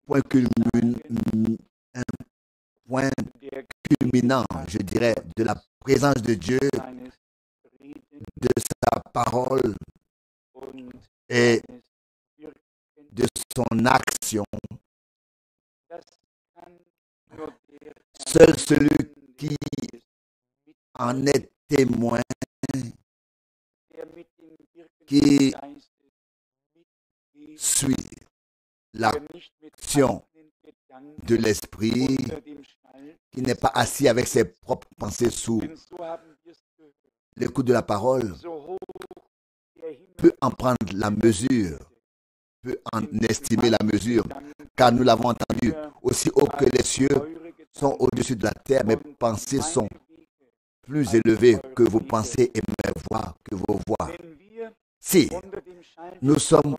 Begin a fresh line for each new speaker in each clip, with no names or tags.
point un point culminant, je dirais, de la présence de Dieu, de sa parole et de son action. Seul celui qui en est témoin, qui suit l'action de l'esprit, qui n'est pas assis avec ses propres pensées sous l'écoute de la parole, peut en prendre la mesure, peut en estimer la mesure, car nous l'avons entendu, aussi haut que les cieux sont au-dessus de la terre, mes pensées sont plus élevées que vos pensées et mes voix que vos voix. Si nous sommes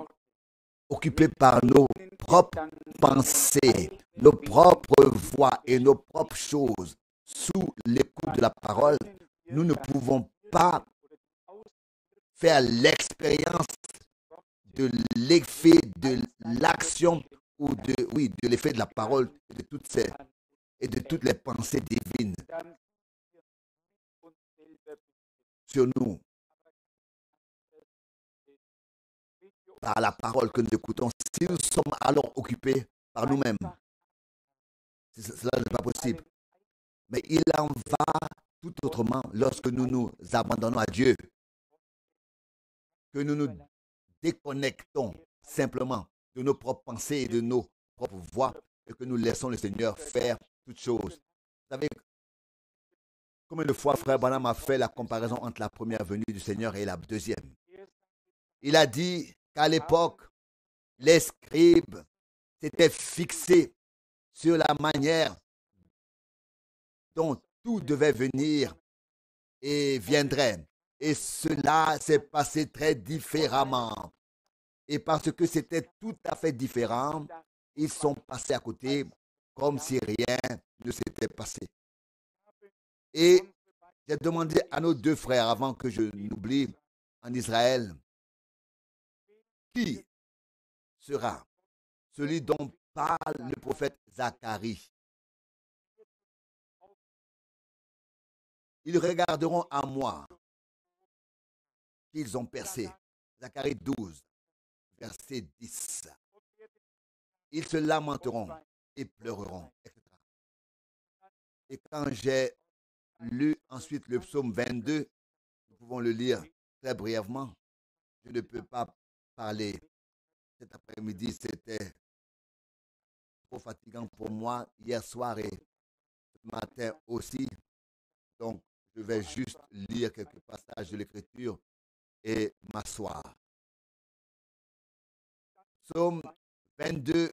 occupés par nos propres pensées, nos propres voix et nos propres choses sous l'écoute de la parole, nous ne pouvons pas faire l'expérience de l'effet de l'action ou de l'effet de la parole et de toutes les pensées divines sur nous par la parole que nous écoutons. Si nous sommes alors occupés par nous-mêmes, cela n'est pas possible. Mais il en va tout autrement lorsque nous nous abandonnons à Dieu, que nous nous déconnectons simplement de nos propres pensées et de nos propres voix et que nous laissons le Seigneur faire toutes choses. Vous savez, combien de fois Frère Branham a fait la comparaison entre la première venue du Seigneur et la deuxième? Il a dit qu'à l'époque, les scribes s'étaient fixés sur la manière dont tout devait venir et viendrait. Et cela s'est passé très différemment. Et parce que c'était tout à fait différent, ils sont passés à côté comme si rien ne s'était passé. Et j'ai demandé à nos deux frères, avant que je n'oublie, en Israël, qui sera celui dont parle le prophète Zacharie. Ils regarderont à moi qu'ils ont percé. Zacharie 12, verset 10. Ils se lamenteront et pleureront, etc. Et quand j'ai lu ensuite le psaume 22, nous pouvons le lire très brièvement. Je ne peux pas parler cet après-midi, c'était trop fatigant pour moi hier soir et ce matin aussi. Donc, je vais juste lire quelques passages de l'Écriture et m'asseoir. Psaume 22,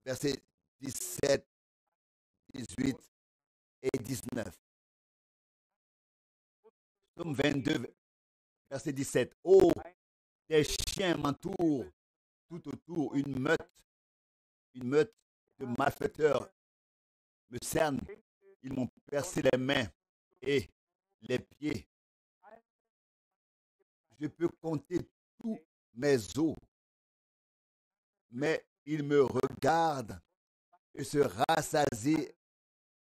versets 17, 18 et 19. Psaume 22, verset 17. Oh, des chiens m'entourent tout autour, une meute de malfaiteurs me cerne. Ils m'ont percé les mains et les pieds. Je peux compter tous mes os, mais ils me regardent et se rassasient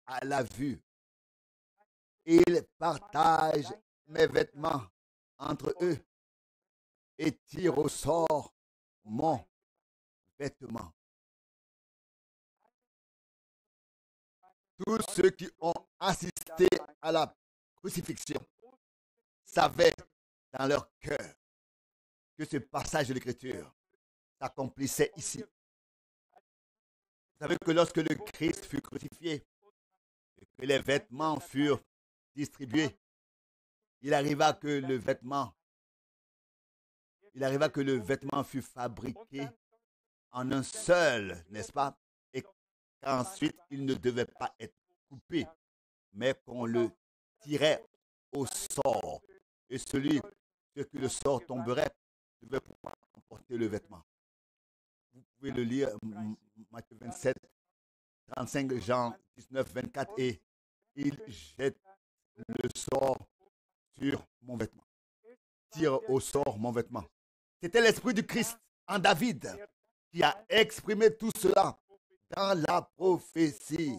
à la vue. Ils partagent mes vêtements entre eux et tirent au sort mon vêtement. Tous ceux qui ont assisté à la crucifixion savaient dans leur cœur que ce passage de l'Écriture s'accomplissait ici. Vous savez que lorsque le Christ fut crucifié et que les vêtements furent distribués, il arriva que le vêtement fut fabriqué en un seul, n'est-ce pas? Et qu'ensuite, il ne devait pas être coupé, mais qu'on le tirait au sort. Et celui sur qui le sort tomberait devait pouvoir emporter le vêtement. Vous pouvez le lire, Matthieu 27, 35, Jean 19, 24, et il jette le sort sur mon vêtement. Tire au sort mon vêtement. C'était l'esprit du Christ en David qui a exprimé tout cela dans la prophétie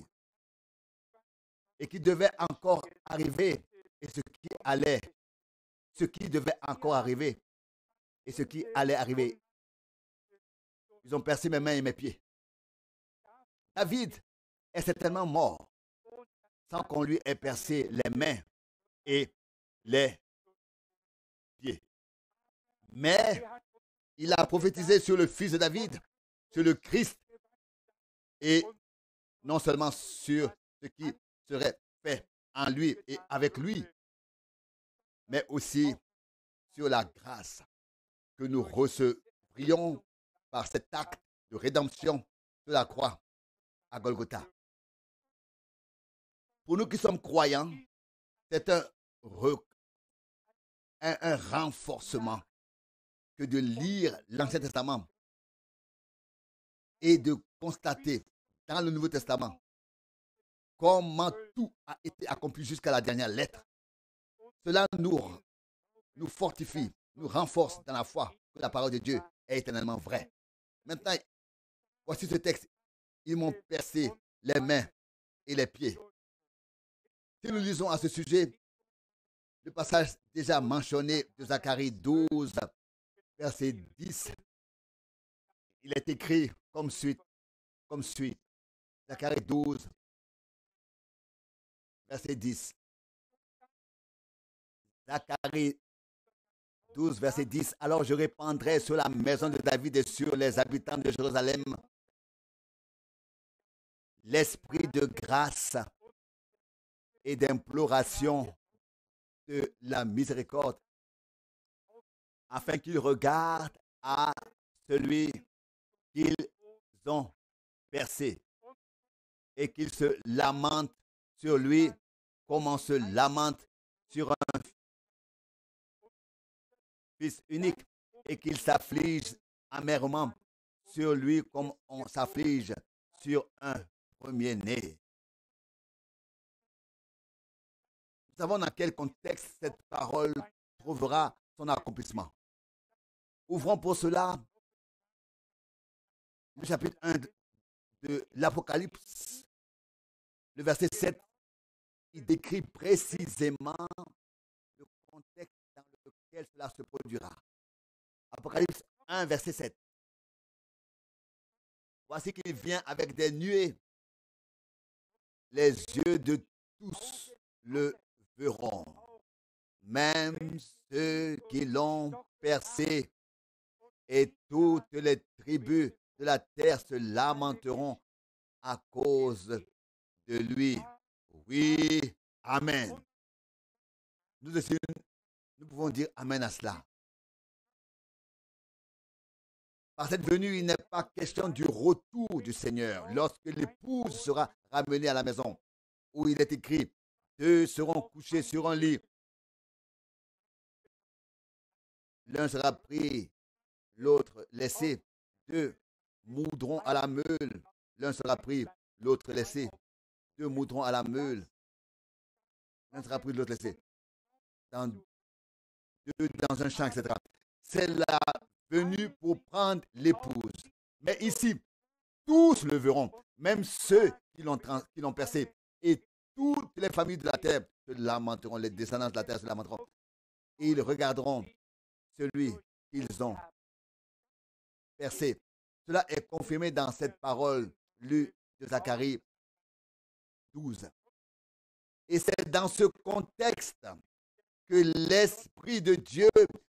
et qui devait encore arriver et ce qui devait encore arriver et ce qui allait arriver. Ils ont percé mes mains et mes pieds. David est certainement mort sans qu'on lui ait percé les mains et les pieds. Mais il a prophétisé sur le fils de David, sur le Christ, et non seulement sur ce qui serait fait en lui et avec lui, mais aussi sur la grâce que nous recevrions par cet acte de rédemption de la croix à Golgotha. Pour nous qui sommes croyants, c'est un renforcement que de lire l'Ancien Testament et de constater dans le Nouveau Testament comment tout a été accompli jusqu'à la dernière lettre. Cela nous fortifie, nous renforce dans la foi que la parole de Dieu est éternellement vraie. Maintenant, voici ce texte. Ils m'ont percé les mains et les pieds. Si nous lisons à ce sujet, le passage déjà mentionné de Zacharie 12, verset 10, il est écrit comme suit. Zacharie 12, verset 10. Zacharie 12, verset 10. Alors je répandrai sur la maison de David et sur les habitants de Jérusalem l'esprit de grâce et d'imploration de la miséricorde, afin qu'ils regardent à celui qu'ils ont percé et qu'ils se lamentent sur lui comme on se lamente sur un fils unique et qu'ils s'affligent amèrement sur lui comme on s'afflige sur un premier-né. Nous savons dans quel contexte cette parole trouvera son accomplissement. Ouvrons pour cela le chapitre 1 de l'Apocalypse, le verset 7. Il décrit précisément le contexte dans lequel cela se produira. Apocalypse 1, verset 7. Voici qu'il vient avec des nuées. Les yeux de tous le verront, même ceux qui l'ont percé, et toutes les tribus de la terre se lamenteront à cause de lui. Oui, amen. Nous aussi, nous pouvons dire amen à cela. Par cette venue, il n'est pas question du retour du Seigneur lorsque l'épouse sera ramenée à la maison, où il est écrit, deux seront couchés sur un lit. L'un sera pris, l'autre laissé. Deux moudront à la meule. L'un sera pris, l'autre laissé. Deux moudront à la meule. L'un sera pris, l'autre laissé. Deux dans un champ, etc. C'est la venue pour prendre l'épouse. Mais ici, tous le verront, même ceux qui l'ont percé. Et toutes les familles de la terre se lamenteront, les descendants de la terre se lamenteront. Et ils regarderont celui qu'ils ont percé. Cela est confirmé dans cette parole lue de Zacharie 12. Et c'est dans ce contexte que l'Esprit de Dieu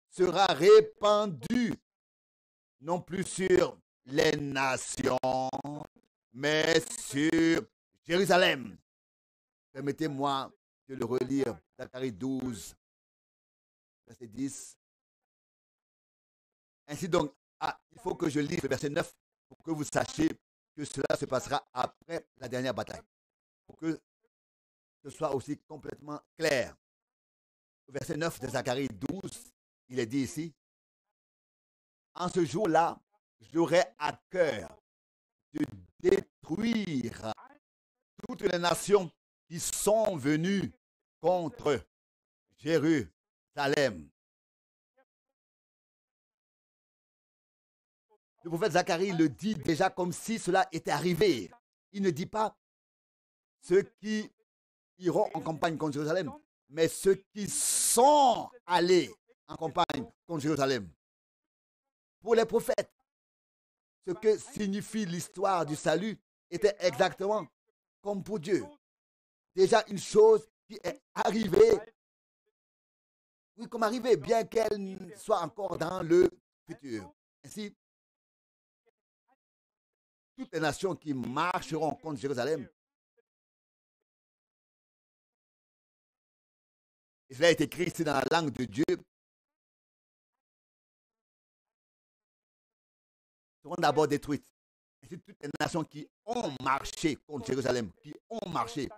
sera répandu, non plus sur les nations, mais sur Jérusalem. Permettez-moi de le relire, Zacharie 12, verset 10. Ainsi donc, il faut que je lise le verset 9 pour que vous sachiez que cela se passera après la dernière bataille. Pour que ce soit aussi complètement clair. Verset 9 de Zacharie 12, il est dit ici, en ce jour-là, j'aurai à cœur de détruire toutes les nations qui sont venues contre Jérusalem. Le prophète Zacharie le dit déjà comme si cela était arrivé. Il ne dit pas ceux qui iront en campagne contre Jérusalem, mais ceux qui sont allés en campagne contre Jérusalem. Pour les prophètes, ce que signifie l'histoire du salut était exactement comme pour Dieu. Déjà une chose qui est arrivée, oui, comme arrivée, bien qu'elle soit encore dans le futur. Ainsi, toutes les nations qui marcheront contre Jérusalem, et cela est écrit ici dans la langue de Dieu, seront d'abord détruites. Ainsi, toutes les nations qui ont marché contre Jérusalem, qui ont marché,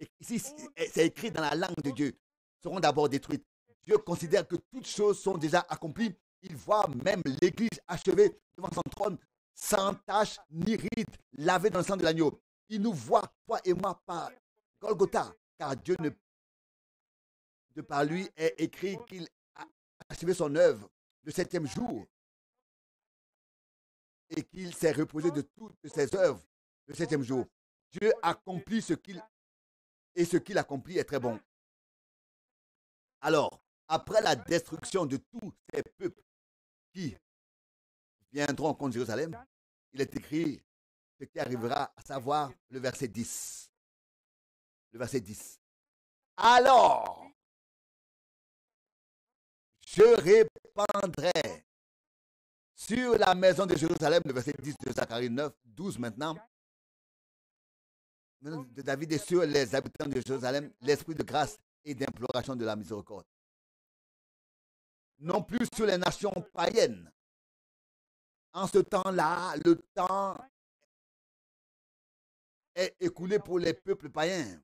et ici c'est écrit dans la langue de Dieu, seront d'abord détruites. Dieu considère que toutes choses sont déjà accomplies. Il voit même l'Église achevée devant son trône, sans tache ni ride, lavée dans le sang de l'agneau. Il nous voit, toi et moi, par Golgotha, car Dieu de par lui est écrit qu'il a achevé son œuvre le 7e jour et qu'il s'est reposé de toutes ses œuvres le 7e jour. Dieu accomplit ce qu'il accomplit est très bon. Alors, après la destruction de tous ces peuples qui viendront contre Jérusalem, il est écrit ce qui arrivera, à savoir le verset 10. Le verset 10. Alors, je répandrai sur la maison de Jérusalem, le verset 10 de Zacharie 9, 12 maintenant, de David et sur les habitants de Jérusalem, l'esprit de grâce et d'imploration de la miséricorde. Non plus sur les nations païennes. En ce temps-là, le temps est écoulé pour les peuples païens.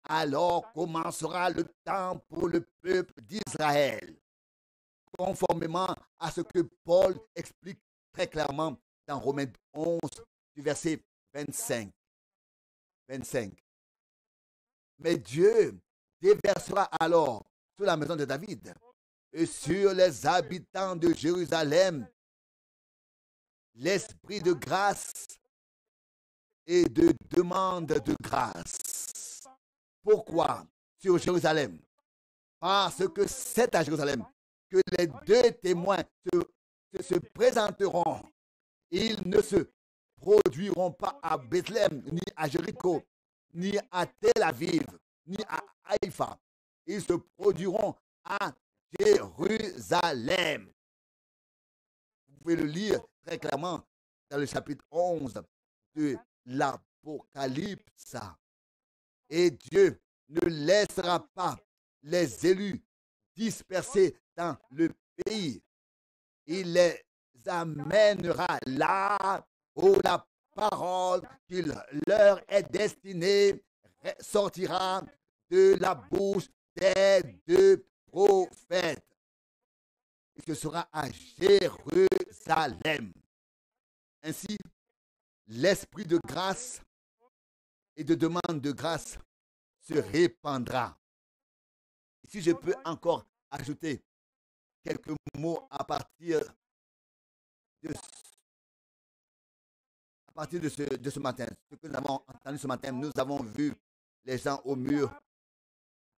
Alors commencera le temps pour le peuple d'Israël, conformément à ce que Paul explique très clairement dans Romains 11, du verset 25. Mais Dieu déversera alors sur la maison de David et sur les habitants de Jérusalem l'esprit de grâce et de demande de grâce. Pourquoi sur Jérusalem? Parce que c'est à Jérusalem que les deux témoins se présenteront. Ils ne se produiront pas à Bethléem, ni à Jéricho, ni à Tel Aviv, ni à Haïfa. Ils se produiront à Jérusalem. Vous pouvez le lire très clairement dans le chapitre 11 de l'Apocalypse. Et Dieu ne laissera pas les élus dispersés dans le pays. Il les amènera là où la parole qui leur est destinée sortira de la bouche des deux prophètes. Et ce sera à Jérusalem. Ainsi, l'esprit de grâce et de demande de grâce se répandra. Si je peux encore ajouter quelques mots à partir de ce matin, ce que nous avons entendu ce matin, nous avons vu les gens au mur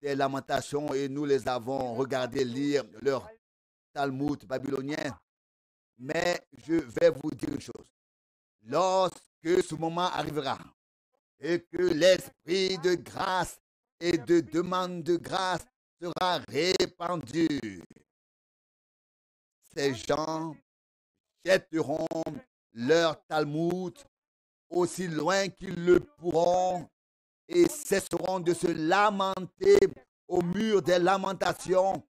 des lamentations et nous les avons regardés lire leur Talmud babylonien. Mais je vais vous dire une chose. Lorsque ce moment arrivera et que l'esprit de grâce et de demande de grâce sera répandu, ces gens jetteront leur Talmud aussi loin qu'ils le pourront et cesseront de se lamenter au mur des lamentations,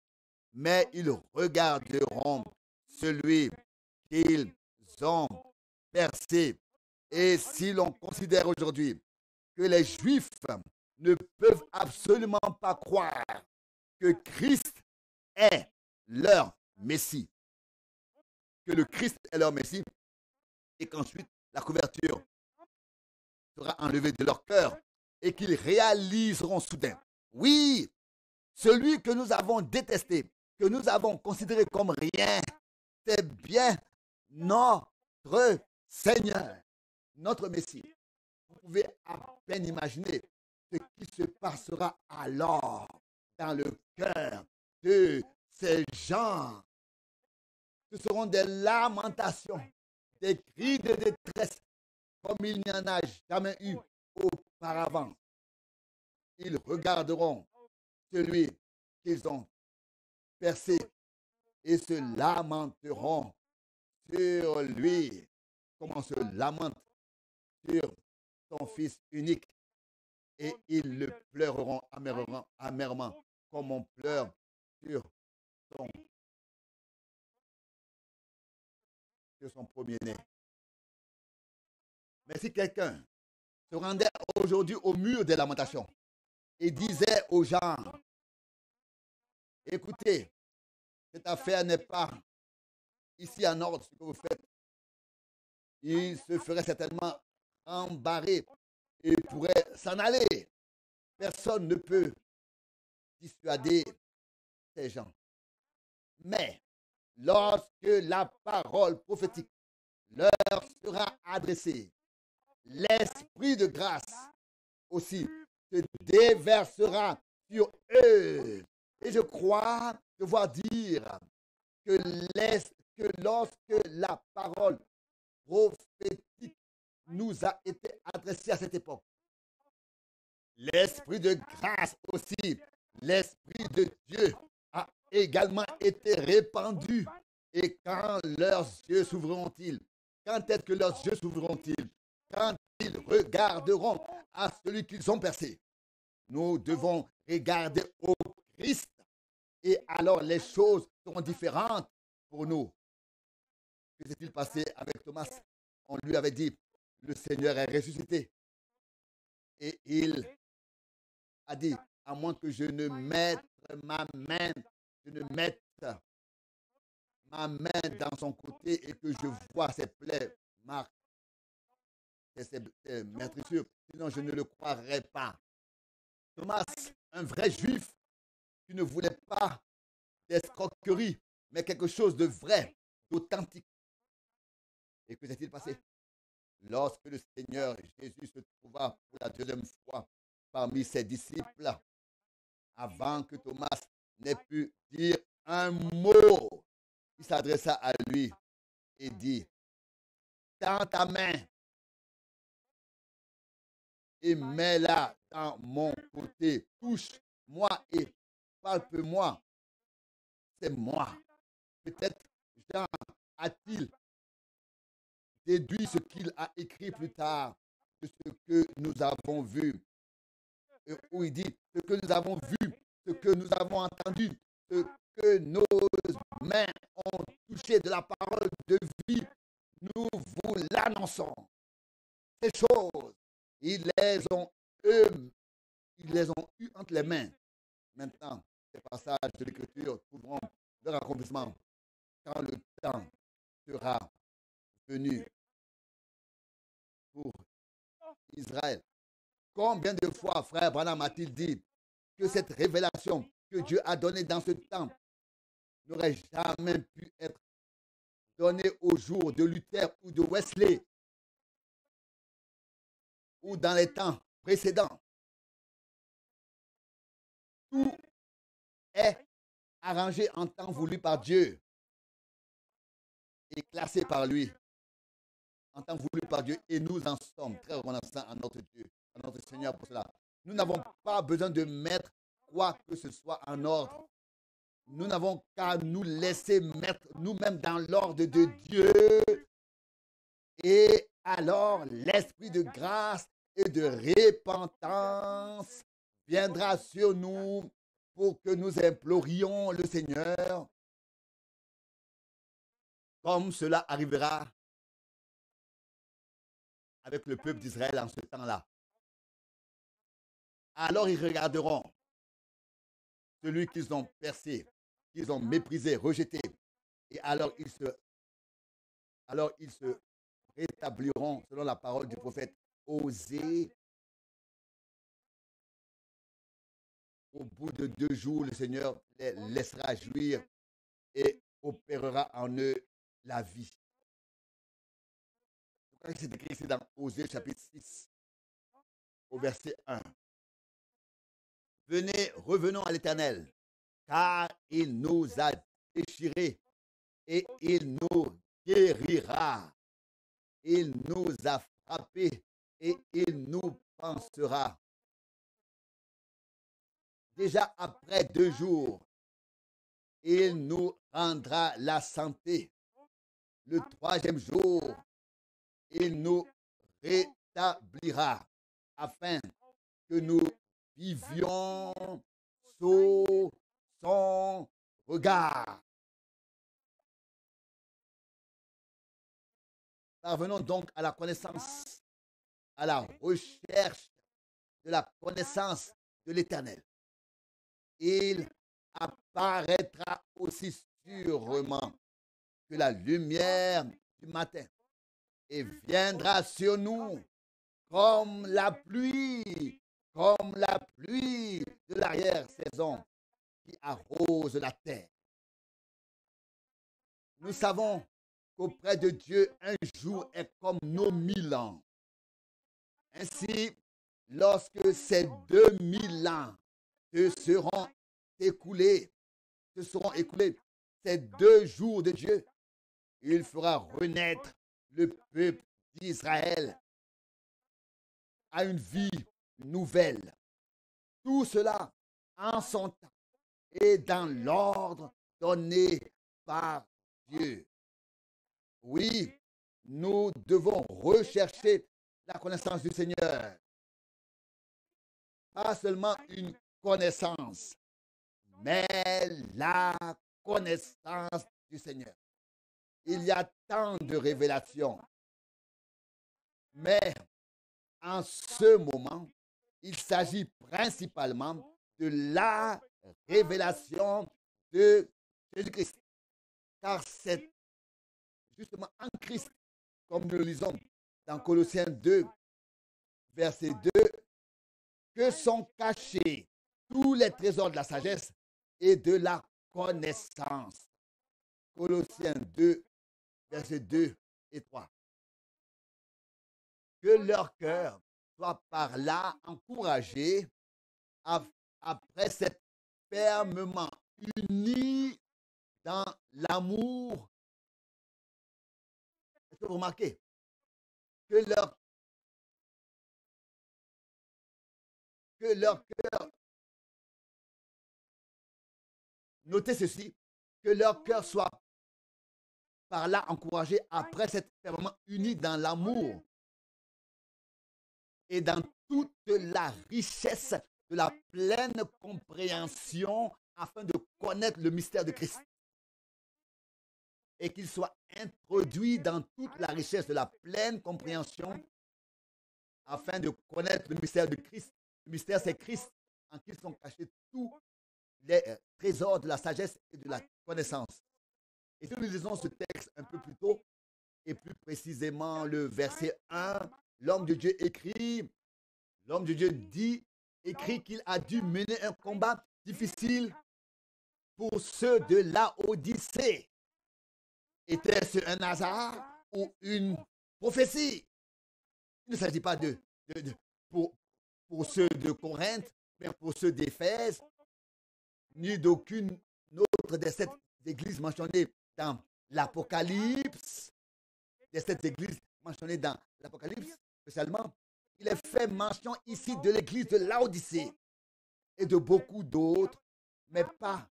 mais ils regarderont celui qu'ils ont percé. Et si l'on considère aujourd'hui que les Juifs ne peuvent absolument pas croire que Christ est leur Messie, que le Christ est leur Messie, et qu'ensuite la couverture sera enlevée de leur cœur et qu'ils réaliseront soudain, oui, celui que nous avons détesté, que nous avons considéré comme rien, c'est bien notre Seigneur, notre Messie. Vous pouvez à peine imaginer ce qui se passera alors dans le cœur de ces gens. Ce seront des lamentations, des cris de détresse comme il n'y en a jamais eu auparavant. Ils regarderont celui qu'ils ont percé et se lamenteront sur lui, comme on se lamente sur son fils unique, et ils le pleureront amèrement, comme on pleure sur son, premier-né. Mais si quelqu'un se rendait aujourd'hui au mur des lamentations et disait aux gens, écoutez, cette affaire n'est pas ici en ordre, ce que vous faites, il se ferait certainement embarrer et pourrait s'en aller. Personne ne peut dissuader ces gens. Mais lorsque la parole prophétique leur sera adressée, l'esprit de grâce aussi se déversera sur eux. Et je crois devoir dire que, lorsque la parole prophétique nous a été adressée à cette époque, l'esprit de grâce aussi, l'esprit de Dieu a également été répandu. Et quand leurs yeux s'ouvriront-ils? Quand est-ce que leurs yeux s'ouvriront-ils? Quand ils regarderont à celui qu'ils ont percé. Nous devons regarder au Christ et alors les choses seront différentes pour nous. Que s'est-il passé avec Thomas? On lui avait dit, le Seigneur est ressuscité. Et il a dit, à moins que je ne mette ma main, dans son côté et que je vois ses plaies marques, ses meurtrissures, sinon je ne le croirais pas. Thomas, un vrai juif qui ne voulait pas d'escroquerie, mais quelque chose de vrai, d'authentique. Et que s'est-il passé? Lorsque le Seigneur Jésus se trouva pour la deuxième fois parmi ses disciples, avant que Thomas n'ait pu dire un mot, il s'adressa à lui et dit, tends ta main et mets-la dans mon côté, touche-moi et palpe-moi. C'est moi. Peut-être Jean a-t-il déduit ce qu'il a écrit plus tard de ce que nous avons vu. Où il dit ce que nous avons vu, ce que nous avons entendu, ce que nos mains ont touché de la parole de vie, nous vous l'annonçons. Ces choses, ils les ont eues entre les mains. Maintenant, ces passages de l'Écriture trouveront leur accomplissement quand le temps sera venu pour Israël. Combien de fois, frère Branham a-t-il dit que cette révélation que Dieu a donnée dans ce temps n'aurait jamais pu être donnée au jour de Luther ou de Wesley ou dans les temps précédents. Tout est arrangé en temps voulu par Dieu et classé par lui, en temps voulu par Dieu, et nous en sommes très reconnaissants à notre Dieu, à notre Seigneur pour cela. Nous n'avons pas besoin de mettre quoi que ce soit en ordre. Nous n'avons qu'à nous laisser mettre nous-mêmes dans l'ordre de Dieu. Et alors, l'esprit de grâce et de repentance viendra sur nous pour que nous implorions le Seigneur, comme cela arrivera avec le peuple d'Israël en ce temps-là. Alors ils regarderont celui qu'ils ont percé, qu'ils ont méprisé, rejeté, et alors ils se rétabliront selon la parole du prophète Osée. Au bout de 2 jours, le Seigneur les laissera jouir et opérera en eux la vie. C'est écrit ici dans Osée chapitre 6, au verset 1. Venez, revenons à l'Éternel, car il nous a déchirés et il nous guérira. Il nous a frappés et il nous pansera. Déjà après 2 jours, il nous rendra la santé. Le 3e jour, il nous rétablira afin que nous vivions sous son regard. Parvenons donc à la connaissance, à la recherche de la connaissance de l'Éternel. Il apparaîtra aussi sûrement que la lumière du matin et viendra sur nous comme la pluie de l'arrière-saison qui arrose la terre. Nous savons qu'auprès de Dieu, un jour est comme nos 1000 ans. Ainsi, lorsque ces 2000 ans seront écoulés, ces 2 jours de Dieu, il fera renaître le peuple d'Israël à une vie nouvelle. Tout cela en son temps et dans l'ordre donné par Dieu. Oui, nous devons rechercher la connaissance du Seigneur. Pas seulement une connaissance, mais la connaissance du Seigneur. Il y a tant de révélations. Mais en ce moment, il s'agit principalement de la révélation de Jésus-Christ. Car c'est justement en Christ, comme nous le lisons dans Colossiens 2, verset 2, que sont cachés tous les trésors de la sagesse et de la connaissance. Colossiens 2, versets 2 et 3. Que leur cœur soit par là encouragé après s'être fermement unis dans l'amour. Est-ce que vous remarquez que leur cœur, notez ceci, que leur cœur soit par là encouragé après s'être fermement unis dans l'amour et dans toute la richesse de la pleine compréhension afin de connaître le mystère de Christ. Et qu'il soit introduit dans toute la richesse de la pleine compréhension afin de connaître le mystère de Christ. Le mystère, c'est Christ, en qui sont cachés tous les trésors de la sagesse et de la connaissance. Et si nous lisons ce texte un peu plus tôt, et plus précisément le verset 1, l'homme de Dieu écrit qu'il a dû mener un combat difficile pour ceux de Laodicée. Était-ce un hasard ou une prophétie? Il ne s'agit pas pour ceux de Corinthe, mais pour ceux d'Éphèse, ni d'aucune autre de cette église mentionnées dans l'Apocalypse, de cette église mentionnée dans l'Apocalypse, spécialement, il est fait mention ici de l'église de Laodicée et de beaucoup d'autres, mais pas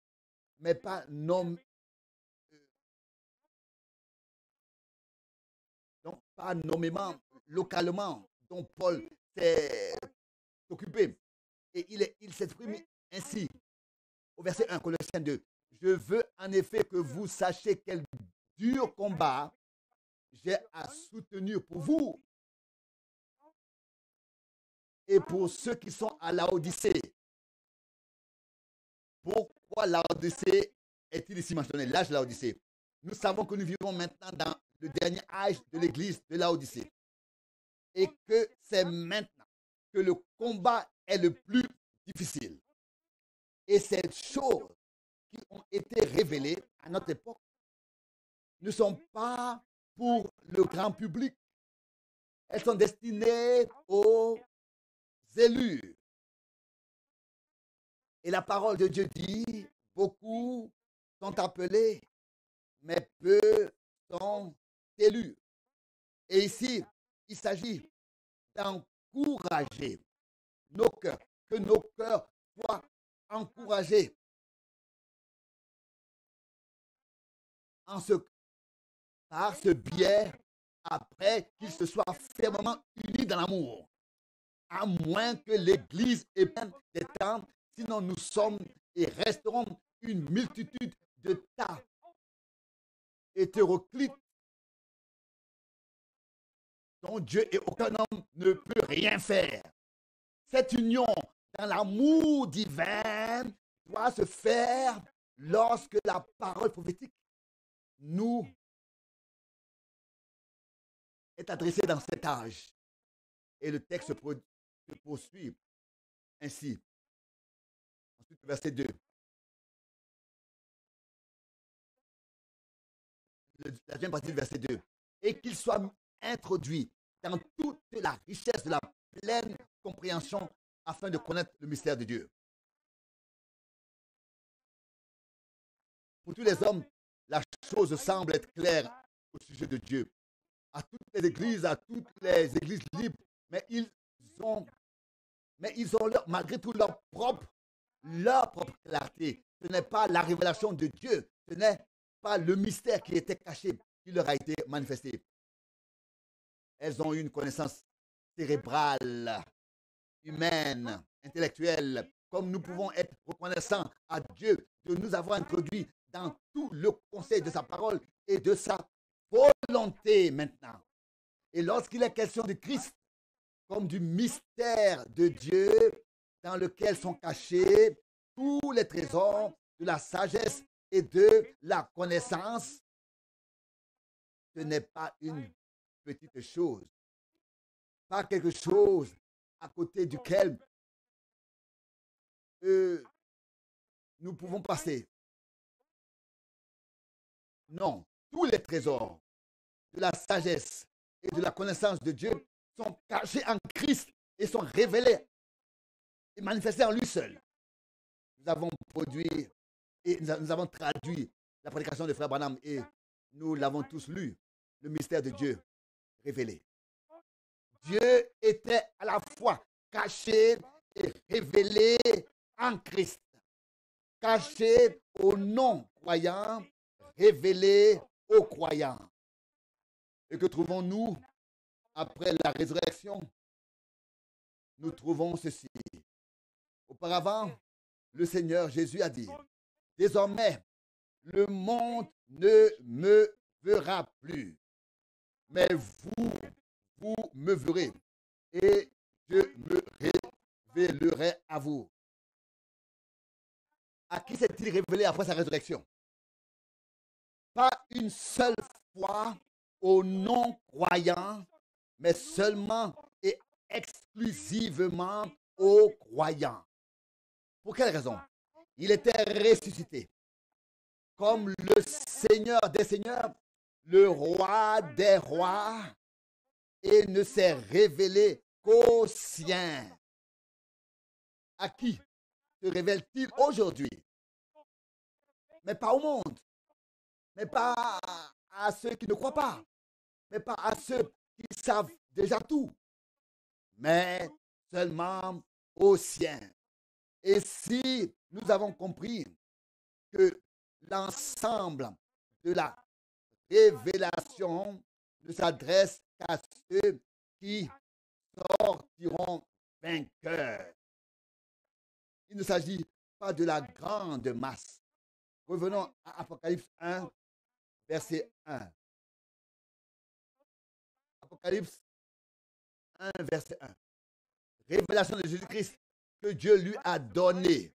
nommément localement, dont Paul s'est occupé. Et il s'exprime ainsi, au verset 1, Colossiens 2. Je veux en effet que vous sachiez quel dur combat j'ai à soutenir pour vous et pour ceux qui sont à Laodicée. Pourquoi Laodicée est-il ici mentionné? L'âge de Laodicée. Nous savons que nous vivons maintenant dans le dernier âge de l'église de Laodicée. Et que c'est maintenant que le combat est le plus difficile. Et ces choses qui ont été révélées à notre époque ne sont pas pour le grand public, Elles sont destinées aux élus. Et la parole de Dieu dit, beaucoup sont appelés, mais peu sont élus. Et ici, il s'agit d'encourager nos cœurs, que nos cœurs soient encouragés en ce, par ce biais, après qu'ils se soient fermement unis dans l'amour. À moins que l'Église ait des temps, sinon nous sommes et resterons une multitude de tas hétéroclites dont Dieu et aucun homme ne peut rien faire. Cette union dans l'amour divin doit se faire lorsque la parole prophétique nous est adressée dans cet âge. Et le texte se poursuit ainsi. Ensuite, verset 2. La deuxième partie du verset 2. Et qu'il soit introduit dans toute la richesse de la pleine compréhension afin de connaître le mystère de Dieu. Pour tous les hommes, la chose semble être claire au sujet de Dieu. À toutes les églises libres, mais ils ont malgré tout leur propre clarté. Ce n'est pas la révélation de Dieu, ce n'est pas le mystère qui était caché, qui leur a été manifesté. Elles ont eu une connaissance cérébrale, humaine, intellectuelle, comme nous pouvons être reconnaissants à Dieu de nous avoir introduits dans tout le conseil de sa parole et de sa volonté maintenant. Et lorsqu'il est question de Christ, comme du mystère de Dieu dans lequel sont cachés tous les trésors de la sagesse et de la connaissance, ce n'est pas une petite chose, pas quelque chose à côté duquel nous pouvons passer. Non, tous les trésors de la sagesse et de la connaissance de Dieu sont cachés en Christ et sont révélés et manifestés en lui seul. Nous avons produit et nous avons traduit la prédication de Frère Branham et nous l'avons tous lu, le mystère de Dieu révélé. Dieu était à la fois caché et révélé en Christ. Caché aux non-croyants, révélé aux croyants. Et que trouvons-nous après la résurrection? Nous trouvons ceci. Auparavant, le Seigneur Jésus a dit, désormais, le monde ne me verra plus, mais vous me verrez et je me révélerai à vous. À qui s'est-il révélé après sa résurrection? Pas une seule fois aux non-croyants, mais seulement et exclusivement aux croyants. Pour quelle raison? Il était ressuscité comme le Seigneur des Seigneurs, le Roi des Rois, et ne s'est révélé qu'aux siens. À qui se révèle-t-il aujourd'hui? Mais pas au monde, mais pas à ceux qui ne croient pas, mais pas à ceux qui savent déjà tout, mais seulement aux siens. Et si nous avons compris que l'ensemble de la révélation ne s'adresse qu'à ceux qui sortiront vainqueurs, il ne s'agit pas de la grande masse. Revenons à Apocalypse 1, verset 1. Apocalypse 1, verset 1. Révélation de Jésus-Christ que Dieu lui a donné.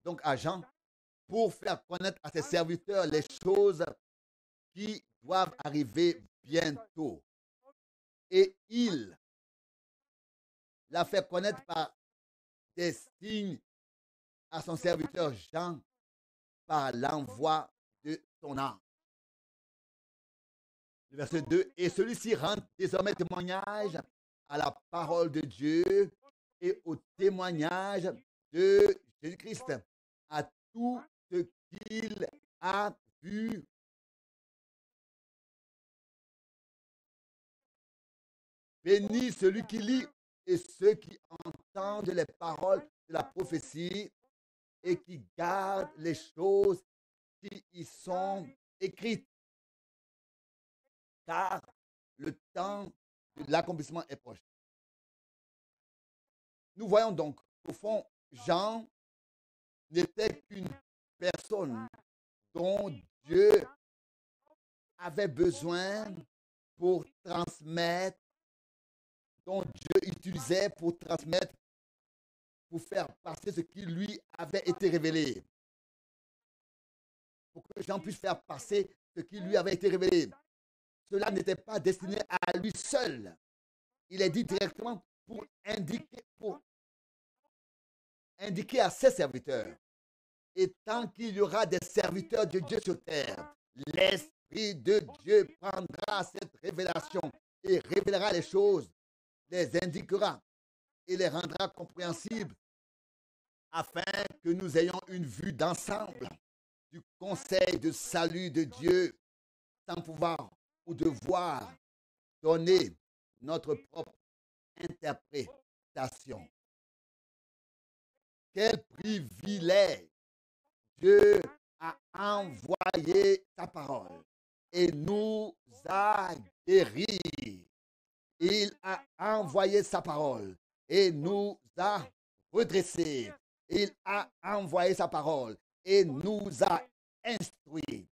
Donc à Jean, pour faire connaître à ses serviteurs les choses qui doivent arriver bientôt. Et il l'a fait connaître par des signes à son serviteur Jean par l'envoi de son ange. Le verset 2, et celui-ci rend désormais témoignage à la parole de Dieu et au témoignage de Jésus-Christ, à tout ce qu'il a vu. Béni celui qui lit et ceux qui entendent les paroles de la prophétie et qui gardent les choses qui y sont écrites, car le temps de l'accomplissement est proche. Nous voyons donc, au fond, Jean n'était qu'une personne dont Dieu avait besoin pour transmettre, dont Dieu utilisait pour transmettre, pour faire passer ce qui lui avait été révélé. Pour que Jean puisse faire passer ce qui lui avait été révélé. Cela n'était pas destiné à lui seul. Il est dit directement pour indiquer à ses serviteurs. Et tant qu'il y aura des serviteurs de Dieu sur terre, l'Esprit de Dieu prendra cette révélation et révélera les choses, les indiquera et les rendra compréhensibles afin que nous ayons une vue d'ensemble du conseil de salut de Dieu sans pouvoir ou devoir donner notre propre interprétation. Quel privilège! Dieu a envoyé sa parole et nous a guéris. Il a envoyé sa parole et nous a redressés. Il a envoyé sa parole et nous a instruits.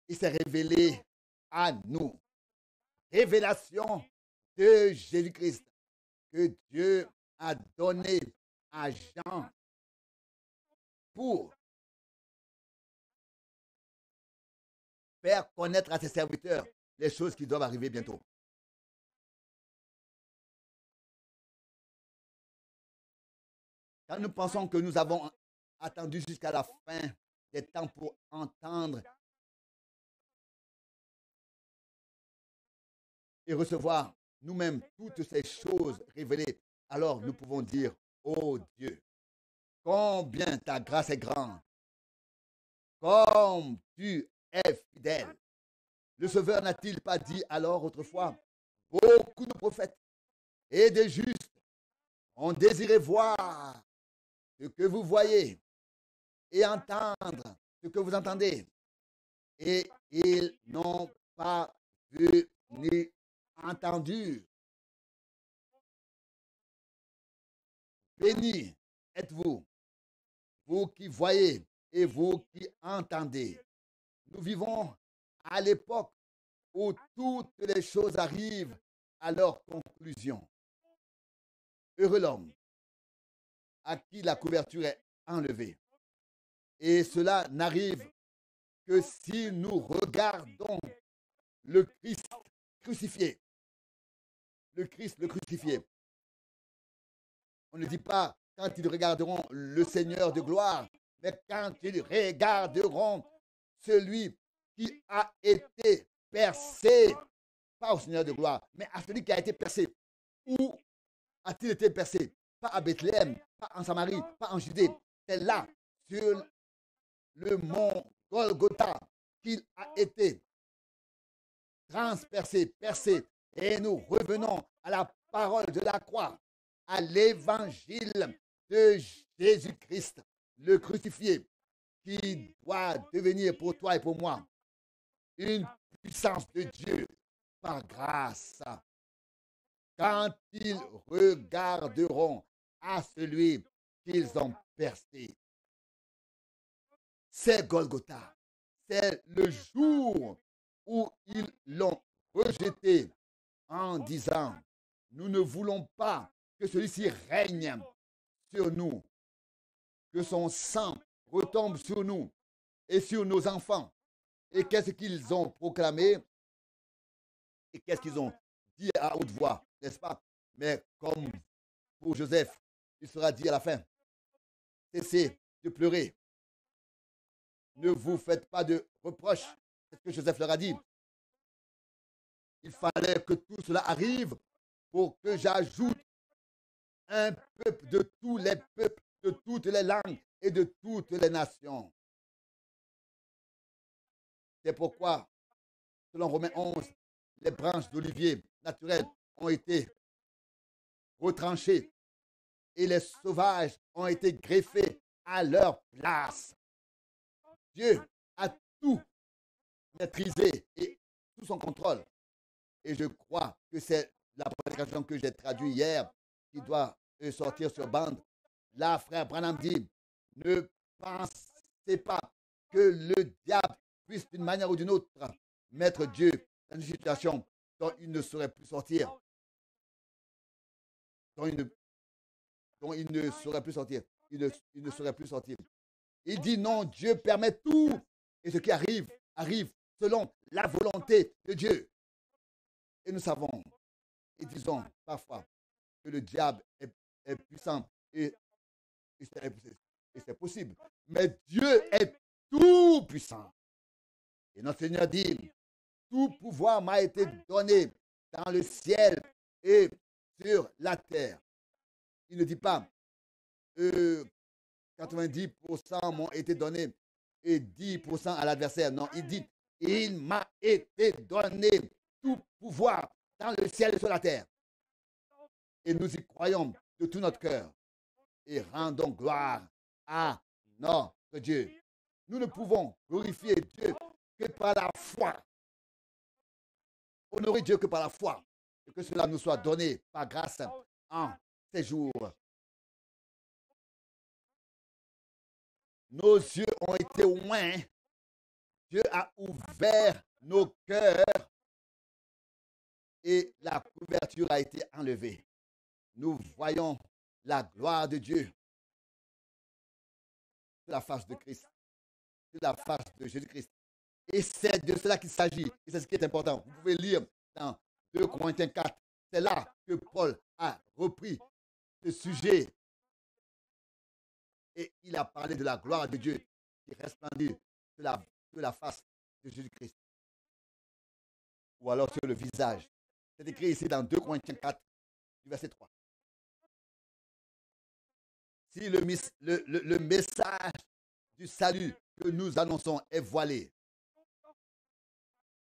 Il s'est révélé à nous. Révélation de Jésus-Christ que Dieu a donné à Jean pour faire connaître à ses serviteurs les choses qui doivent arriver bientôt. Quand nous pensons que nous avons attendu jusqu'à la fin des temps pour entendre et recevoir nous-mêmes toutes ces choses révélées, alors nous pouvons dire, oh Dieu, combien ta grâce est grande, comme tu es fidèle. Le Sauveur n'a-t-il pas dit alors autrefois, beaucoup de prophètes et des justes ont désiré voir ce que vous voyez et entendre ce que vous entendez, et ils n'ont pas vu ni entendu. Béni êtes-vous, vous qui voyez et vous qui entendez. Nous vivons à l'époque où toutes les choses arrivent à leur conclusion. Heureux l'homme à qui la couverture est enlevée. Et cela n'arrive que si nous regardons le Christ crucifié. Le Christ le crucifié. On ne dit pas quand ils regarderont le Seigneur de gloire, mais quand ils regarderont celui qui a été percé, pas au Seigneur de gloire, mais à celui qui a été percé. Où a-t-il été percé? Pas à Bethléem, pas en Samarie, pas en Judée. C'est là, sur le mont Golgotha, qu'il a été transpercé, percé. Et nous revenons à la parole de la croix, à l'évangile de Jésus-Christ, le crucifié, qui doit devenir pour toi et pour moi une puissance de Dieu par grâce. Quand ils regarderont à celui qu'ils ont percé. C'est Golgotha. C'est le jour où ils l'ont rejeté en disant, nous ne voulons pas que celui-ci règne sur nous, que son sang retombe sur nous et sur nos enfants. Et qu'est-ce qu'ils ont proclamé? Et qu'est-ce qu'ils ont dit à haute voix, n'est-ce pas? Mais comme pour Joseph, il sera dit à la fin, cessez de pleurer. Ne vous faites pas de reproches. C'est ce que Joseph leur a dit. Il fallait que tout cela arrive pour que j'ajoute un peuple de tous les peuples, de toutes les langues et de toutes les nations. C'est pourquoi, selon Romains 11, les branches d'olivier naturelles ont été retranchées et les sauvages ont été greffés à leur place. Dieu a tout maîtrisé et sous son contrôle. Et je crois que c'est la prédication que j'ai traduite hier qui doit sortir sur bande. Là, frère Branham dit, ne pensez pas que le diable puisse d'une manière ou d'une autre mettre Dieu dans une situation dont il ne saurait plus sortir. Dont il ne saurait plus sortir. Il ne saurait plus sortir. Il dit non, Dieu permet tout. Et ce qui arrive, arrive selon la volonté de Dieu. Et nous savons et disons parfois que le diable est puissant et c'est possible. Mais Dieu est tout puissant. Et notre Seigneur dit, tout pouvoir m'a été donné dans le ciel et sur la terre. Il ne dit pas 90% m'ont été donnés et 10% à l'adversaire. Non, il dit, il m'a été donné tout pouvoir dans le ciel et sur la terre. Et nous y croyons de tout notre cœur. Et rendons gloire à notre Dieu. Nous ne pouvons glorifier Dieu que par la foi. Honorer Dieu que par la foi. Et que cela nous soit donné par grâce en ces jours. Nos yeux ont été loin. Dieu a ouvert nos cœurs et la couverture a été enlevée. Nous voyons la gloire de Dieu sur la face de Christ, sur la face de Jésus-Christ. Et c'est de cela qu'il s'agit. Et c'est ce qui est important. Vous pouvez lire dans 2 Corinthiens 4. C'est là que Paul a repris ce sujet. Et il a parlé de la gloire de Dieu qui resplendit sur la face de Jésus-Christ. Ou alors sur le visage. C'est écrit ici dans 2 Corinthiens 4, verset 3. Si le message du salut que nous annonçons est voilé,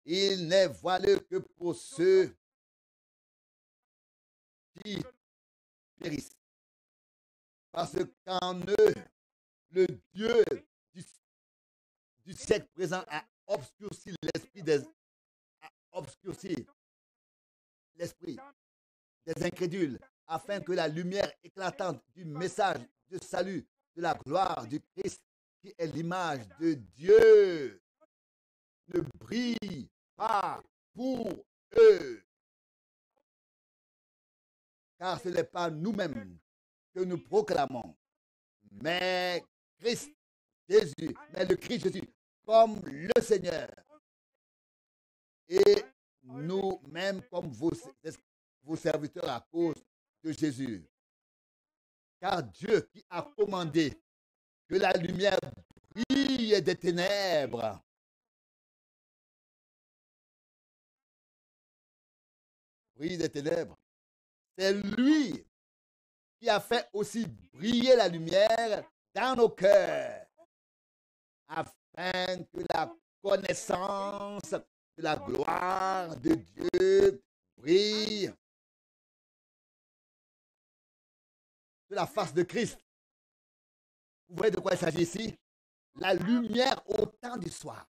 il n'est voilé que pour ceux qui périssent. Parce qu'en eux, le Dieu du siècle présent a obscurci l'esprit des incrédules, afin que la lumière éclatante du message de salut, de la gloire du Christ, qui est l'image de Dieu, ne brille pas pour eux. Car ce n'est pas nous-mêmes que nous proclamons, mais Christ Jésus, mais le Christ Jésus comme le Seigneur. Et nous-mêmes comme vos serviteurs à cause de Jésus. Car Dieu qui a commandé que la lumière brille des ténèbres, c'est lui qui a fait aussi briller la lumière dans nos cœurs, afin que la connaissance de la gloire de Dieu brille sur la face de Christ. Vous voyez de quoi il s'agit ici? La lumière au temps du soir,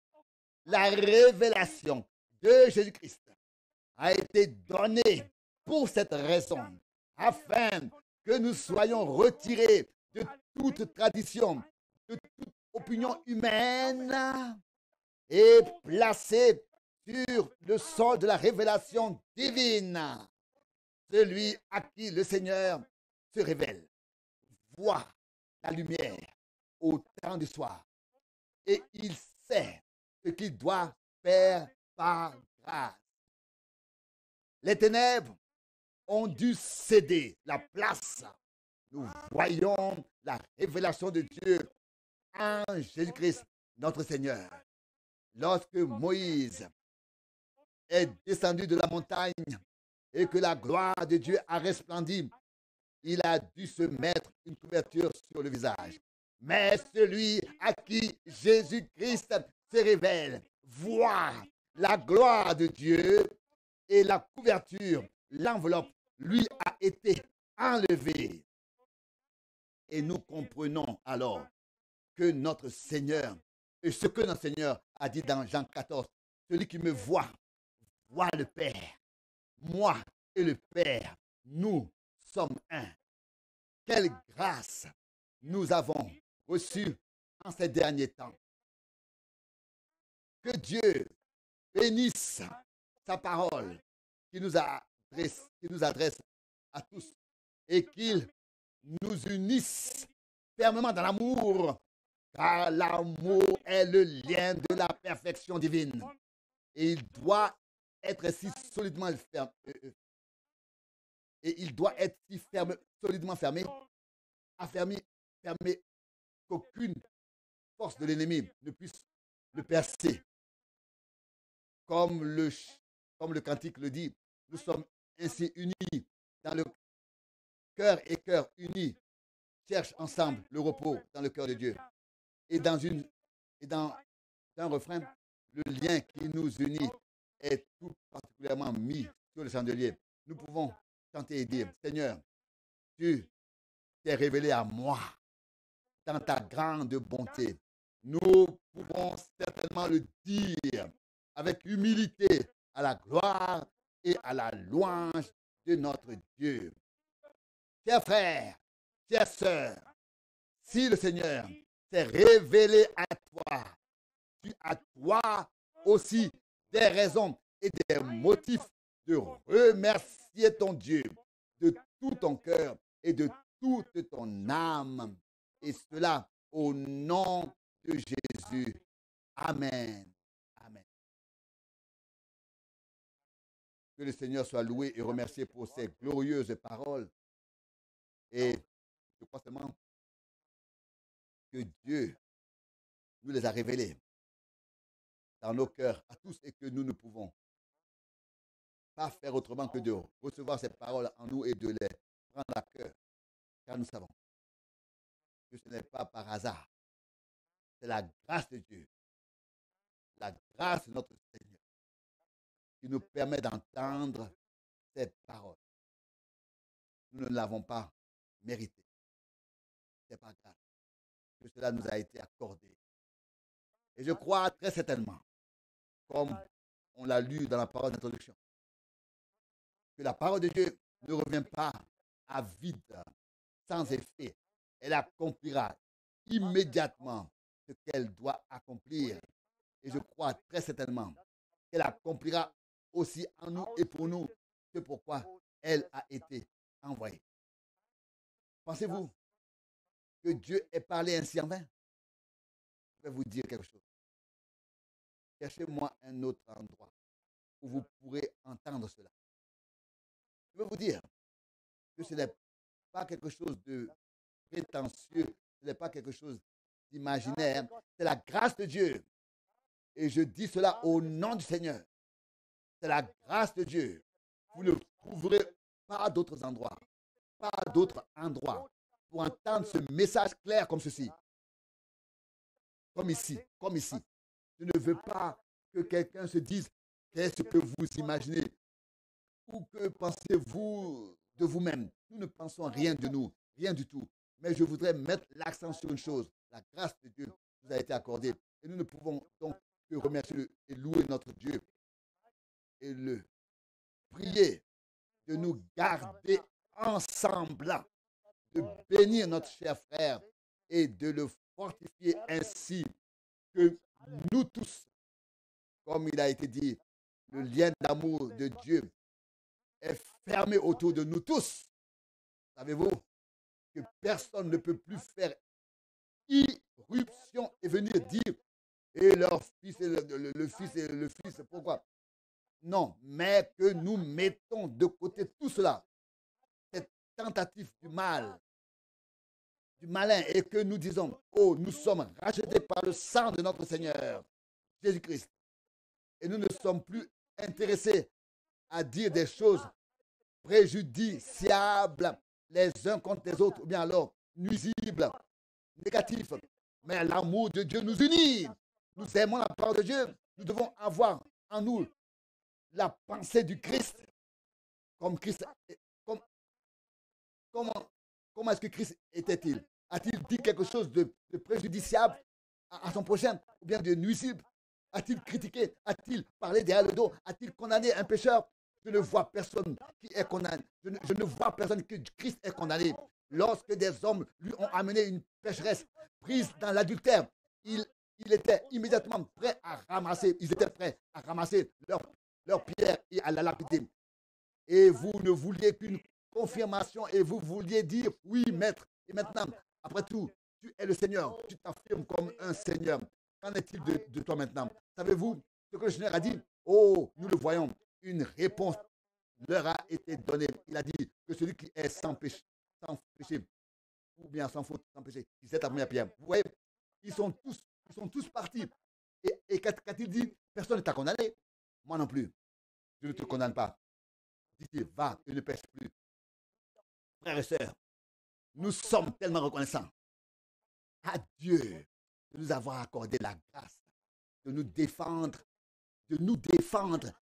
la révélation de Jésus-Christ a été donnée pour cette raison, afin que nous soyons retirés de toute tradition, de toute opinion humaine et placés sur le sol de la révélation divine. Celui à qui le Seigneur se révèle voit la lumière au temps du soir et il sait ce qu'il doit faire par grâce. Les ténèbres ont dû céder la place. Nous voyons la révélation de Dieu en Jésus-Christ, notre Seigneur. Lorsque Moïse est descendu de la montagne et que la gloire de Dieu a resplendi, il a dû se mettre une couverture sur le visage. Mais celui à qui Jésus-Christ se révèle voit la gloire de Dieu et la couverture, l'enveloppe, lui a été enlevée. Et nous comprenons alors que notre Seigneur, et ce que notre Seigneur a dit dans Jean 14, celui qui me voit le Père. Moi et le Père, nous sommes un. Quelle grâce nous avons reçue en ces derniers temps. Que Dieu bénisse sa parole qui nous adresse à tous et qu'il nous unisse fermement dans l'amour, car l'amour est le lien de la perfection divine. Et il doit être si solidement fermé. Et il doit être si solidement fermé, fermé qu'aucune force de l'ennemi ne puisse le percer. Comme le cantique le dit, nous sommes ainsi unis dans le cœur et cœur unis cherchent ensemble le repos dans le cœur de Dieu. Et dans un refrain, le lien qui nous unit est tout particulièrement mis sur le chandelier. Nous pouvons chanter et dire, Seigneur, tu t'es révélé à moi dans ta grande bonté. Nous pouvons certainement le dire avec humilité à la gloire et à la louange de notre Dieu. Chers frères, chères sœurs, si le Seigneur s'est révélé à toi, tu as toi aussi des raisons et des motifs de remercier ton Dieu de tout ton cœur et de toute ton âme. Et cela au nom de Jésus. Amen. Amen. Que le Seigneur soit loué et remercié pour ces glorieuses paroles. Et je crois seulement que Dieu nous les a révélées dans nos cœurs à tous et que nous ne pouvons pas faire autrement que de recevoir ces paroles en nous et de les prendre à cœur. Car nous savons que ce n'est pas par hasard. C'est la grâce de Dieu, la grâce de notre Seigneur qui nous permet d'entendre ces paroles. Nous ne l'avons pas mérité. C'est par grâce que cela nous a été accordé. Et je crois très certainement, comme on l'a lu dans la parole d'introduction, que la parole de Dieu ne revient pas à vide, sans effet. Elle accomplira immédiatement ce qu'elle doit accomplir. Et je crois très certainement qu'elle accomplira aussi en nous et pour nous ce pourquoi elle a été envoyée. Pensez-vous que Dieu ait parlé ainsi en vain? Je vais vous dire quelque chose. Cherchez-moi un autre endroit où vous pourrez entendre cela. Je veux vous dire que ce n'est pas quelque chose de prétentieux, ce n'est pas quelque chose d'imaginaire, c'est la grâce de Dieu. Et je dis cela au nom du Seigneur. C'est la grâce de Dieu. Vous ne trouverez pas d'autres endroits, pour entendre ce message clair comme ceci. Comme ici. Je ne veux pas que quelqu'un se dise qu'est-ce que vous imaginez ou que pensez-vous de vous-même. Nous ne pensons rien de nous, rien du tout. Mais je voudrais mettre l'accent sur une chose. La grâce de Dieu nous a été accordée. Et nous ne pouvons donc que remercier et louer notre Dieu et le prier de nous garder ensemble, de bénir notre cher frère et de le fortifier ainsi que nous tous, comme il a été dit, le lien d'amour de Dieu est fermé autour de nous tous. Savez-vous que personne ne peut plus faire irruption et venir dire et leur fils et le fils, pourquoi? Non, mais que nous mettons de côté tout cela, cette tentative du mal, du malin, et que nous disons, oh, nous sommes rachetés par le sang de notre Seigneur, Jésus-Christ. Et nous ne sommes plus intéressés à dire des choses préjudiciables les uns contre les autres, ou bien alors nuisibles, négatifs. Mais l'amour de Dieu nous unit. Nous aimons la parole de Dieu. Nous devons avoir en nous la pensée du Christ. Comme Christ, comme, comment est-ce que Christ était-il? A-t-il dit quelque chose de préjudiciable à son prochain ou bien de nuisible? A-t-il critiqué? A-t-il parlé derrière le dos? A-t-il condamné un pécheur? Je ne vois personne qui est condamné. Je ne vois personne que Christ est condamné. Lorsque des hommes lui ont amené une pécheresse prise dans l'adultère, il était immédiatement prêt à ramasser. Ils étaient prêts à ramasser leur pierre et à la lapider. Et vous ne vouliez qu'une confirmation et vous vouliez dire oui, maître. Et maintenant, après tout, tu es le Seigneur. Tu t'affirmes comme un Seigneur. Qu'en est-il de toi maintenant? Savez-vous ce que le Seigneur a dit? Oh, nous le voyons. Une réponse leur a été donnée. Il a dit que celui qui est sans péché, ou bien sans faute, sans péché, il jette la première pierre. Vous voyez, ils sont tous partis. Et qu'a-t-il dit? Personne ne t'a condamné. Moi non plus. Je ne te condamne pas. Dit-il, va et ne pêche plus. Frères et sœurs, nous sommes tellement reconnaissants à Dieu de nous avoir accordé la grâce, de nous défendre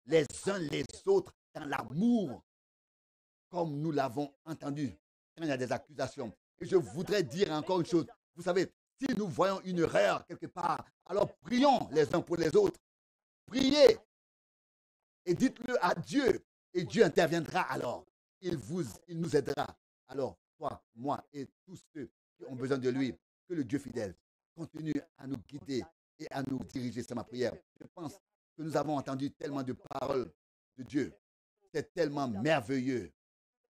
les uns les autres dans l'amour, comme nous l'avons entendu quand il y a des accusations. Et je voudrais dire encore une chose. Vous savez, si nous voyons une erreur quelque part, alors prions les uns pour les autres. Priez et dites-le à Dieu. Et Dieu interviendra alors. Il nous aidera. Alors, toi, moi et tous ceux qui ont besoin de lui, que le Dieu fidèle continue à nous guider et à nous diriger. C'est ma prière. Je pense que nous avons entendu tellement de paroles de Dieu. C'est tellement merveilleux.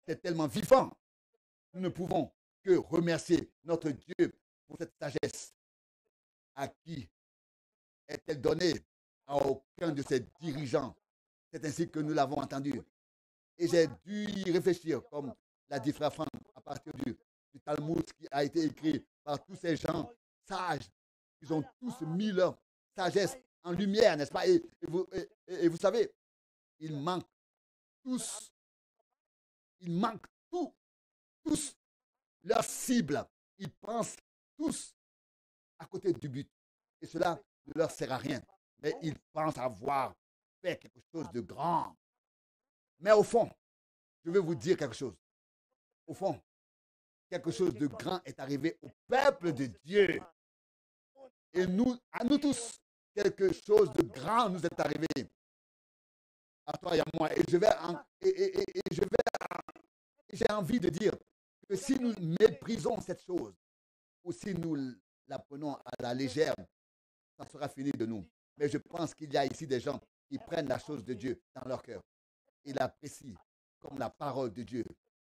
C'est tellement vivant. Nous ne pouvons que remercier notre Dieu pour cette sagesse. À qui est-elle donnée? À aucun de ses dirigeants. C'est ainsi que nous l'avons entendu. Et j'ai dû y réfléchir, comme l'a dit Frère Franck, à partir du Talmud qui a été écrit par tous ces gens sages. Ils ont tous mis leur sagesse en lumière, n'est-ce pas? Et vous savez, ils manquent tous, tous leur cible. Ils pensent tous à côté du but. Et cela ne leur sert à rien. Mais ils pensent avoir fait quelque chose de grand. Mais au fond, je vais vous dire quelque chose. Au fond, quelque chose de grand est arrivé au peuple de Dieu. Et à nous tous, quelque chose de grand nous est arrivé. À toi et à moi. Et j'ai envie de dire que si nous méprisons cette chose, ou si nous la prenons à la légère, ça sera fini de nous. Mais je pense qu'il y a ici des gens qui prennent la chose de Dieu dans leur cœur. Ils l'apprécient comme la parole de Dieu.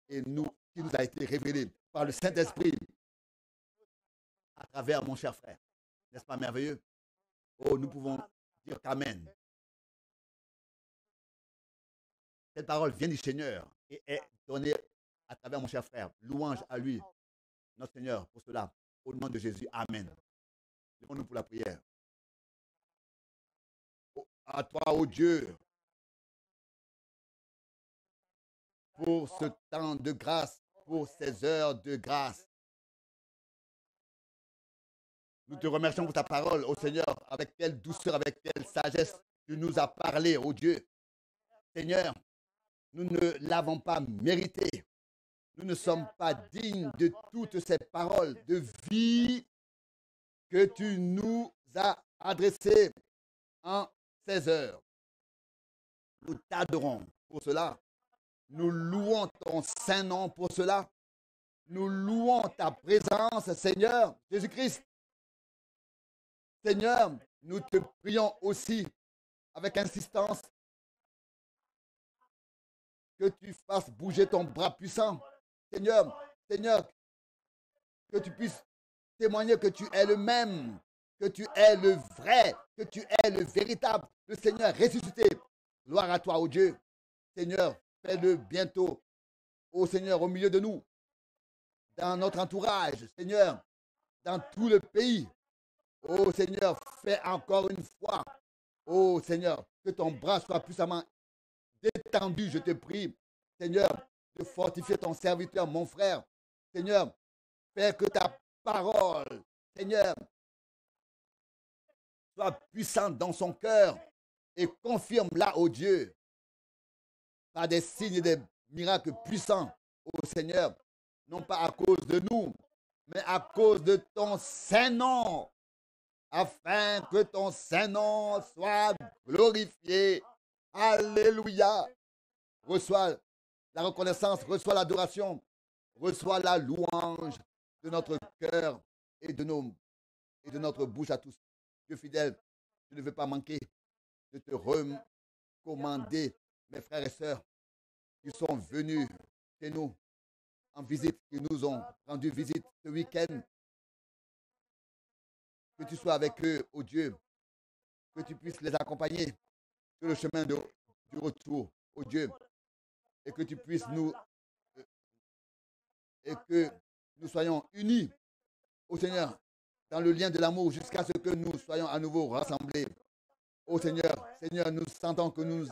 Et qui nous a été révélée par le Saint-Esprit à travers mon cher frère. N'est-ce pas merveilleux? Oh, nous pouvons dire qu'Amen. Cette parole vient du Seigneur et est donnée à travers mon cher frère. Louange à lui, notre Seigneur, pour cela. Au nom de Jésus, Amen. Levons-nous pour la prière. À toi, ô Dieu, pour ce temps de grâce, pour ces heures de grâce. Nous te remercions pour ta parole, ô Seigneur, avec quelle douceur, avec quelle sagesse tu nous as parlé, ô Dieu. Seigneur, nous ne l'avons pas mérité. Nous ne sommes pas dignes de toutes ces paroles de vie que tu nous as adressées en ces heures. Nous t'adorons pour cela. Nous louons ton saint nom pour cela. Nous louons ta présence, Seigneur Jésus-Christ. Seigneur, nous te prions aussi avec insistance que tu fasses bouger ton bras puissant. Seigneur, que tu puisses témoigner que tu es le même, que tu es le vrai, que tu es le véritable, le Seigneur ressuscité. Gloire à toi, ô Dieu. Seigneur, fais-le bientôt, ô Seigneur, au milieu de nous, dans notre entourage, Seigneur, dans tout le pays. Ô Seigneur, fais encore une fois, ô Seigneur, que ton bras soit puissamment détendu, je te prie, Seigneur, de fortifier ton serviteur, mon frère. Seigneur, fais que ta parole, Seigneur, soit puissante dans son cœur et confirme-la, ô Dieu, par des signes et des miracles puissants, ô Seigneur, non pas à cause de nous, mais à cause de ton Saint-Nom, afin que ton Saint-Nom soit glorifié. Alléluia. Reçois la reconnaissance, reçois l'adoration, reçois la louange de notre cœur et de notre bouche à tous. Dieu fidèle, je ne veux pas manquer de te recommander mes frères et sœurs qui sont venus chez nous en visite, qui nous ont rendu visite ce week-end. Que tu sois avec eux, ô Dieu, que tu puisses les accompagner sur le chemin du retour, ô Dieu, et que tu puisses et que nous soyons unis, ô Seigneur, dans le lien de l'amour jusqu'à ce que nous soyons à nouveau rassemblés. Ô Seigneur, Seigneur, nous sentons que nous